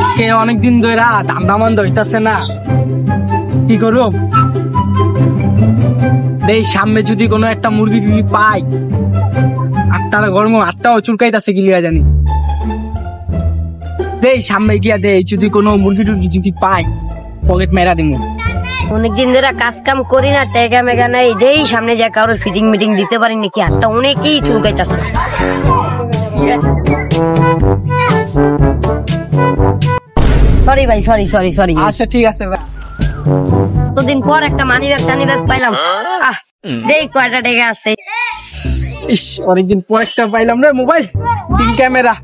আজকে অনেকদিন ধরে ধান্দা মন্দ হইতাছে না, কি করব? দেই সামনে যদি কোনো একটা মুরগি টুরগি পাই, আটটা গরম আটটাও চুলকাইতাছে গিলিয়া জানি। দেই সামনে গিয়া দেই যদি কোনো মুরগি টুরগি যদি পাই পকেট মেরা দিমু। অনেকদিন ধরে কাজ কাম করি না, টেকা মেগা নাই, দেই সামনে যা কারোর ফিটিং মিটিং দিতে পারি নাকি, আটটা অনেকেই চুলকাইতাছে। সরি ভাই, সরি সরি সরি। আচ্ছা ঠিক আছে ভাই। দুদিন পর একটা মানি ব্যাগ পাইলাম, দেই কয়টা টেকা আছে। ইস অনেকদিন পর একটা পাইলাম রে মোবাইল, 3 ক্যামেরা,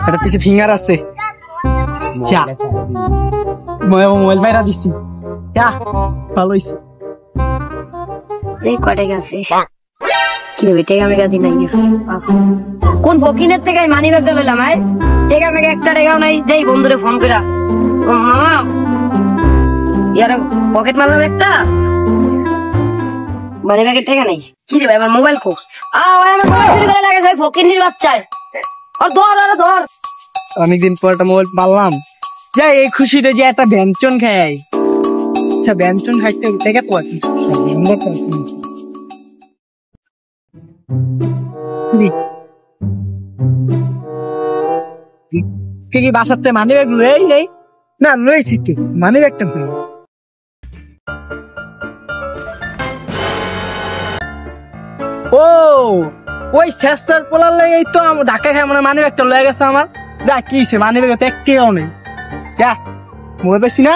একটা পিছে ফিঙ্গার আছে। যা মোবাইল বাইরা দিছি, যা ভালো হইছে। দেই কয়টা আছে, কি রে টেকা মেগা দি নাই। কোন ফকিনের থেকে মানি ব্যাগটা লইলাম? আয় টেকা মেগা একটা টেকাও নাই। দেই বন্ধুরে ফোন কইরা, ও মামা ইয়ার পকেট মারলাম একটা, মানি ব্যাগের টেকা নাই। কি রে ভাই আমার মোবাইল কো? ভাই আমার মোবাইল চুরি করে লাগেছে, ফকিনির বাচ্চায়। আর ধর আরে ধর। অনেকদিন পর একটা মোবাইল পারলাম, যাই এই খুশিতে যে একটা ব্যঞ্জন খাই। আচ্ছা ব্যঞ্জন খাইতে টেকা তো আছে, কি বাসাতে মানি ব্যাগ লই এই না লইছি তো মানি ব্যাগটা। ও ওই শেষটার পোলার লেগেই তো আমার ঢাকা খায় মানে মানি ব্যাগটা লয়ে গেছে আমার। যা কি মানি ব্যাগ তো একটিও নেই, যা মোবাইল পাইছি না।